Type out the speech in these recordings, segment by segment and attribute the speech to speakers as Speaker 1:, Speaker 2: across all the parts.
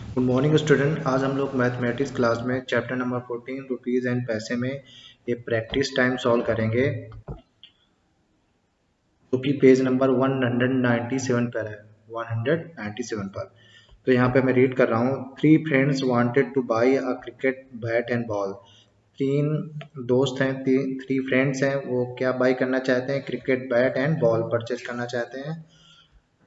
Speaker 1: Good morning student. आज हम लोग मैथमेटिक्स क्लास में चैप्टर नंबर 14 रुपीज़ एंड पैसे में ये प्रैक्टिस टाइम सॉल्व करेंगे, जो कि पेज नंबर 197 पर है। 197 पर तो यहाँ पे मैं रीड कर रहा हूँ। 3 friends wanted two by a cricket bat and ball. 3 दोस्त हैं, 3 फ्रेंड्स हैं, वो क्या बाई करना चाहते हैं? Cricket bat and ball purchase करना चाहते हैं।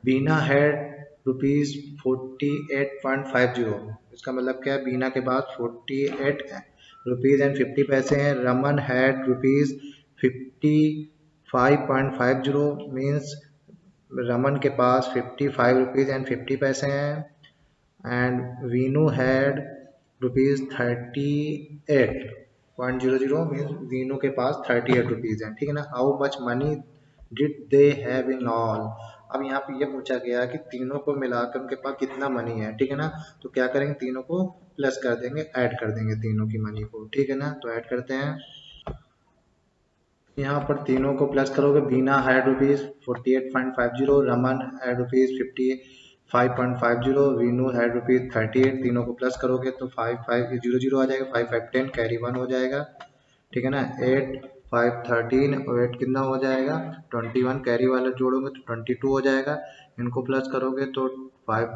Speaker 1: बीना हैड रुपीज 48.50। इसका मतलब क्या है? बीना के पास 48 रुपीज एंड 50 पैसे हैं। Raman had rupees 55.50 means Raman के पास 55 रुपीज एंड 50 पैसे हैं। And Veenu had rupees 38.00 means Veenu के पास 38 रुपीज हैं। ठीक है ना। How much money did they have in all. अब यहाँ पे ये पूछा गया कि तीनों को मिलाकर उनके पास कितना मनी है। ठीक है ना। तो क्या करेंगे? तीनों को प्लस कर देंगे, ऐड कर देंगे तीनों की मनी को। ठीक है ना। तो ऐड करते हैं। यहाँ पर तीनों को प्लस करोगे। Beena had rupees 48.50, Raman had rupees 55.50, Veenu had rupees 38। तीनों को प्लस करोगे तो 5 5 0 0 आ जाएगा। 5 5 10 कैरी 1 हो जाएगा। ठीक है ना। 8 5 13 और 8 कितना हो जाएगा? 21। कैरी वाला जोड़ोगे तो 22 हो जाएगा। इनको प्लस करोगे तो 5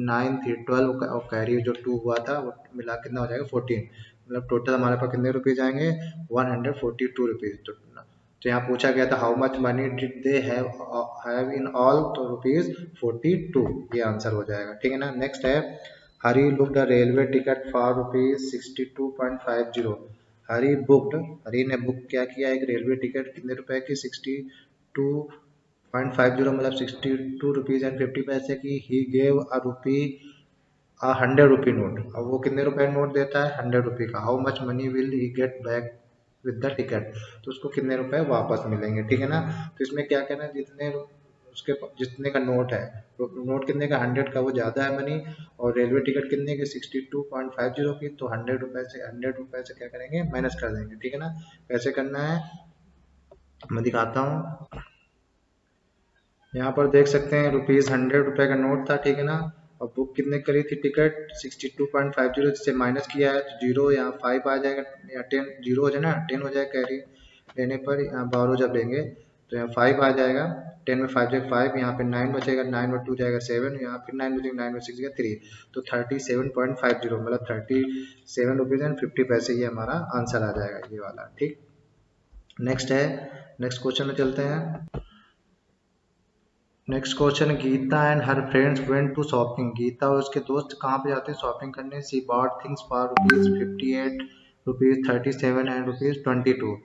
Speaker 1: 9 3 12 और कैरी जो 2 हुआ था वो मिला कितना हो जाएगा? 14। मतलब टोटल हमारे पास कितने रुपीज आएंगे? 142 रुपीज। तो यहाँ पूछा गया था how much money did they have in all, तो रुपीज 42 ये आंसर हो जाएगा। ठीक है ना। नेक्स्ट है Hari booked a railway ticket for rupees 62.50। Hari ने बुक क्या किया? एक रेलवे टिकट कितने रुपए की? 62.50 मतलब 62 रुपीज एंड 50 पैसे की। He gave a 100 rupee note. अब वो कितने रुपए नोट देता है? 100 रुपी का। How much money will he get back with the ticket. तो उसको कितने रुपए वापस मिलेंगे। ठीक है ना। तो इसमें क्या कहना है? जितने का नोट है, तो नोट कितने का? 100 का, वो ज़्यादा है मनी। और रेलवे टिकट कितने की? 62.50 की। तो 100 रुपए से क्या करेंगे? माइनस कर देंगे। ठीक है ना। कैसे करना है मैं दिखाता हूँ। यहाँ पर देख सकते हैं ₹100 का नोट था। ठीक है ना। और बुक कितने करी थी? टिकट 62.50 से माइनस किया है तो जीरो, यहाँ 5 आ जाएगा या 10 जीरो हो जाए ना, 10 हो जाएगा कैरी लेने पर। यहाँ बारह जब लेंगे तो यहाँ 5 आ जाएगा। 10 में 5 जाएगा 5, यहाँ पे 9 बचेगा, 9 और 2 जाएगा 7, यहाँ फिर 9 बचेगा, 9 में 6 जाएगा 3। तो 37.50 मतलब 37 रुपीज एंड 50 पैसे, ये हमारा आंसर आ जाएगा ये वाला। ठीक। नेक्स्ट है, नेक्स्ट क्वेश्चन में चलते हैं। Next question. Geeta and her friends went to shopping. Geeta और उसके दोस्त कहाँ पे जाते हैं? शॉपिंग करने। She bought things for rupees 58, rupees 37 and rupees 22।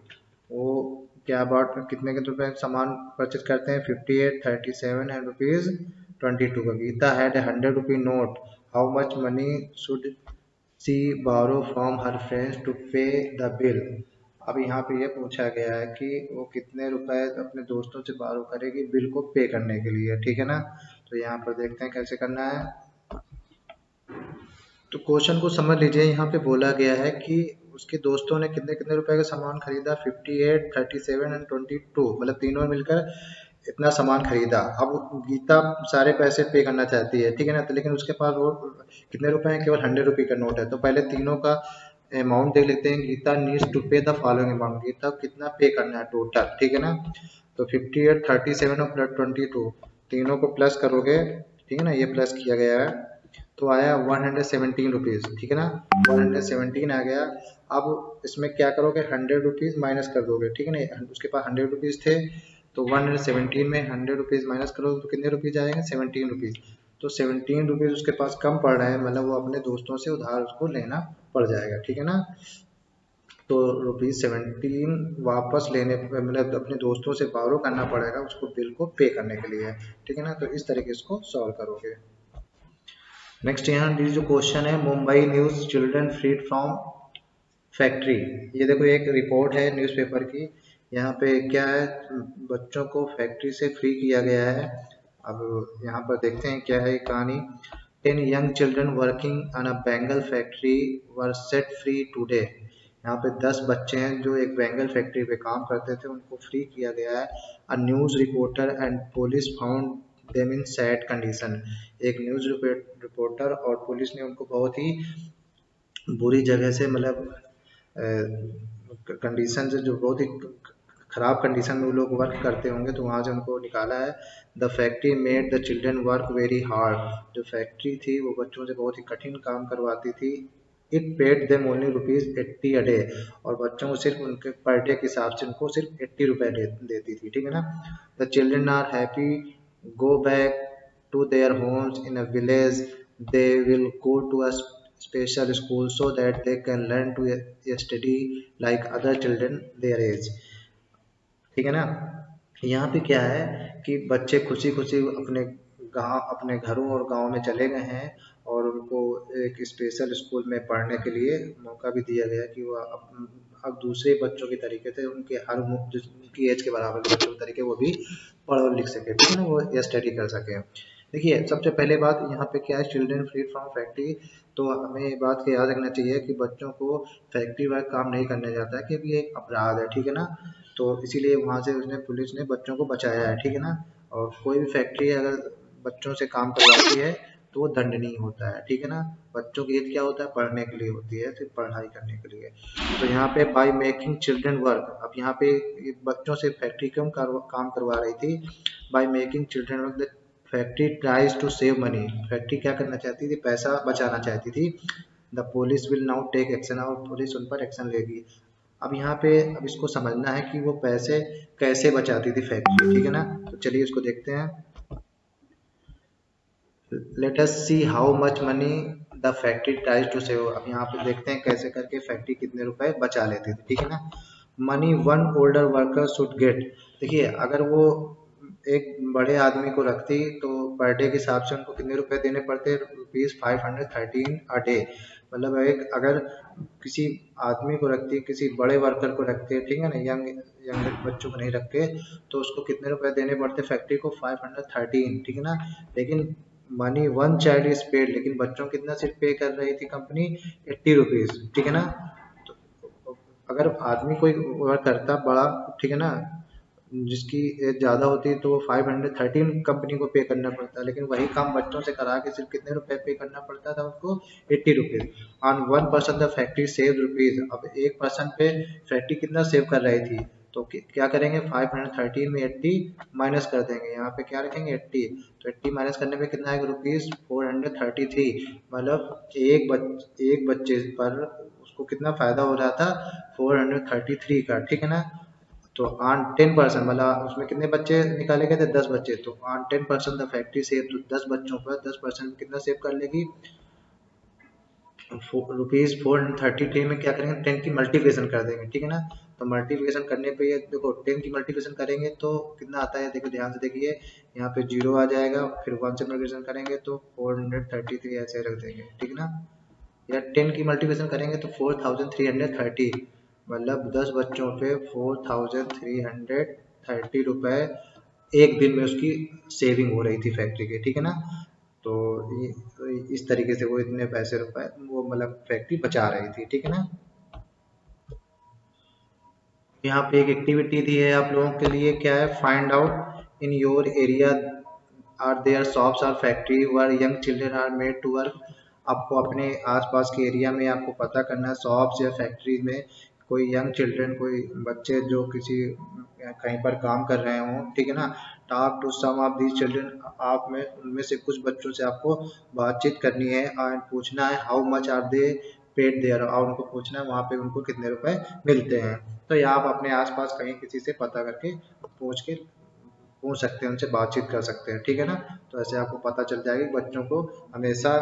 Speaker 1: वो क्या बॉट कितने के रुपए सामान परचेज करते हैं? 58, 37 एंड रुपीज 22 का। Geeta had 100 rupee note. How much money should she borrow from her friends to pay the bill. अब यहाँ पे ये पूछा गया है कि वो कितने रुपए अपने दोस्तों से बारो करेगी बिल को पे करने के लिए। ठीक है ना। तो यहाँ पर देखते हैं कैसे करना है। तो क्वेश्चन को समझ लीजिए। यहाँ पे बोला गया है कि उसके दोस्तों ने कितने कितने रुपए का सामान खरीदा? 58, 37 एंड 22, मतलब तीनों मिलकर इतना सामान खरीदा। अब गीता सारे पैसे पे करना चाहती है। ठीक है ना। तो लेकिन उसके पास वो कितने रुपए हैं? केवल 100 रुपये का नोट है। तो पहले तीनों का अमाउंट देख लेते हैं। Gita needs to pay the following amount. Gita को कितना पे करना है टोटल? ठीक है ना। तो 58, 37 और प्लस 22 तीनों को प्लस करोगे। ठीक है ना। ये प्लस किया गया है तो आया 117 रुपीज। ठीक है ना। 117 आ गया। अब इसमें क्या करोगे? 100 रुपीज माइनस कर दोगे। ठीक है ना। उसके पास 100 रुपीज थे तो 117 में 100 रुपीज माइनस करोगे तो कितने रुपीज आएंगे? 17 रुपीज। तो 17 रुपीज उसके पास कम पड़ रहे हैं, मतलब वो अपने दोस्तों से उधार उसको लेना पड़ जाएगा। ठीक है ना। तो ₹17 वापस लेने मतलब अपने दोस्तों से बारो करना पड़ेगा उसको बिल को पे करने के लिए। ठीक है ना। तो इस तरीके इसको सॉल्व करोगे। नेक्स्ट यहाँ जो क्वेश्चन है, Mumbai news children freed from factory. ये देखो एक रिपोर्ट है न्यूज़पेपर की। यहाँ पे क्या है? बच्चों को फैक्ट्री से फ्री किया गया है। अब यहाँ पर देखते हैं क्या है ये कहानी। 10 young children working on a Bengal factory were set free today। यहाँ पे 10 बच्चे हैं जो एक बेंगल फैक्ट्री पे काम करते थे, उनको फ्री किया गया है। A news reporter and police found them in sad condition. एक न्यूज़ रिपोर्टर और पुलिस ने उनको बहुत ही बुरी जगह से, मतलब कंडीशन से, जो बहुत ही खराब कंडीशन में वो लोग वर्क करते होंगे, तो वहाँ से उनको निकाला है। The factory made the children work very hard. जो फैक्ट्री थी वो बच्चों से बहुत ही कठिन काम करवाती थी। It paid them only ₹80 a day. और बच्चों को सिर्फ उनके पर डे के हिसाब से उनको सिर्फ ₹80 देती थी, ठीक है ना। The children are happy go back to their homes in a village. They will go to a special school so that they can learn to study like other children their age, ठीक है ना। यहाँ पे क्या है कि बच्चे खुशी खुशी अपने गांव, अपने घरों और गांव में चले गए हैं, और उनको एक स्पेशल स्कूल में पढ़ने के लिए मौका भी दिया गया कि वो अब दूसरे बच्चों के तरीके से उनके हर उनकी एज के बराबर के बच्चों के तरीके वो भी पढ़ और लिख सके, ठीक है ना, वो ये स्टडी कर सके। देखिए सबसे पहले बात यहाँ पे क्या है, चिल्ड्रन फ्री फ्रॉम फैक्ट्री। तो हमें ये बात का याद रखना चाहिए कि बच्चों को फैक्ट्री वर्क काम नहीं करने जाता है, क्योंकि ये एक अपराध है, ठीक है ना। तो इसीलिए वहाँ से उसने, पुलिस ने बच्चों को बचाया है, ठीक है ना। और कोई भी फैक्ट्री अगर बच्चों से काम करवाती है तो वो दंडनीय होता है, ठीक है ना। बच्चों की एज क्या होता है, पढ़ने के लिए होती है, सिर्फ पढ़ाई करने के लिए। तो यहाँ पे बाय मेकिंग चिल्ड्रन वर्क, अब यहाँ पे ये बच्चों से फैक्ट्री क्यों काम करवा रही थी, by making children work factory tries to save money. Factory क्या करना चाहती थी, पैसा बचाना चाहती थी। The police will now take action, और पुलिस उन पर एक्शन लेगी। अब यहाँ पे अब इसको समझना है कि वो पैसे कैसे बचाती थी फैक्ट्री, ठीक है ना। तो चलिए इसको देखते हैं। Let us see how much money the factory tries to save. अब यहाँ पे देखते हैं कैसे करके फैक्ट्री कितने रुपए बचा लेती थी, ठीक है ना। Money one older worker should get. देखिए अगर वो एक बड़े आदमी को रखती तो पर डे के हिसाब से उनको कितने रुपए देने पड़ते, ₹513 अ डे। मतलब एक अगर किसी आदमी को रखती, किसी बड़े वर्कर को रखते, ठीक है ना, यंग यंग बच्चों को नहीं रखते, तो उसको कितने रुपए देने पड़ते फैक्ट्री को, 513, ठीक है ना। लेकिन money one child is paid, लेकिन बच्चों कितना सिर्फ पे कर रही थी कंपनी, ₹80, ठीक है ना। तो अगर आदमी कोई वर्क करता बड़ा, ठीक है ना, जिसकी एज ज़्यादा होती है तो वो 513 कंपनी को पे करना पड़ता है, लेकिन वही काम बच्चों से करा के सिर्फ कितने रुपए पे करना पड़ता था उसको, ₹80। On one person the factory save rupees. अब एक पर्सन पे फैक्ट्री कितना सेव कर रही थी, तो क्या करेंगे, 513 में 80 माइनस कर देंगे, यहाँ पे क्या रखेंगे 80। तो 80 माइनस करने पे कितना आएगा, ₹433। मतलब एक बच्चे पर उसको कितना फायदा हो रहा था, 433 का, ठीक है ना। तो ऑन 10%, मतलब उसमें कितने बच्चे निकाले गए थे, 10 बच्चे, तो ऑन 10% द फैक्ट्री सेव, तो 10 बच्चों पर 10% कितना सेव कर लेगी, ₹433 में क्या करेंगे, 10 की मल्टीप्लिकेशन कर देंगे, ठीक है ना। तो मल्टीप्लिकेशन करने पे ये देखो 10 की मल्टीप्लिकेशन करेंगे तो कितना आता है, देखो ध्यान से देखिए, यहाँ पे जीरो आ जाएगा, फिर 1 से मल्टीप्लिकेशन करेंगे तो 433 ऐसे रख देंगे, ठीक है ना। या 10 की मल्टीप्लिकेशन करेंगे तो 4330, मतलब 10 बच्चों पे 4330 रुपए एक दिन में उसकी सेविंग हो रही थी फैक्ट्री के, ठीक है ना। तो इस तरीके से वो इतने पैसे रुपए वो मतलब फैक्ट्री बचा रही थी, ठीक है ना। यहाँ पे एक एक्टिविटी दी है आप लोगों के लिए, क्या है, find out in your area are there shops और factory where young children are made to work. आपको अपने आसपास के एरिया में आपको पता करना है शॉप्स या फैक्ट्री में कोई यंग चिल्ड्रन, कोई बच्चे जो किसी कहीं पर काम कर रहे हों, ठीक है ना। Talk to some of these children, आप में उनमें से कुछ बच्चों से आपको बातचीत करनी है और पूछना है how much are they paid there, और उनको पूछना है वहाँ पे उनको कितने रुपए मिलते हैं। तो या आप अपने आसपास कहीं किसी से पता करके पूछ सकते हैं, उनसे बातचीत कर सकते हैं, ठीक है ना। तो ऐसे आपको पता चल जाएगा कि बच्चों को हमेशा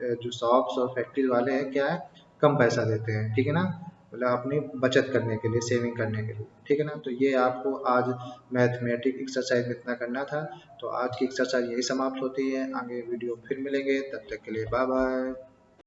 Speaker 1: जो शॉप्स और फैक्ट्री वाले हैं क्या है, कम पैसा देते हैं, ठीक है ना, मतलब अपनी बचत करने के लिए, सेविंग करने के लिए, ठीक है ना। तो ये आपको आज मैथमेटिक एक्सरसाइज में इतना करना था। तो आज की एक्सरसाइज यही समाप्त होती है, आगे वीडियो फिर मिलेंगे, तब तक के लिए बाय बाय।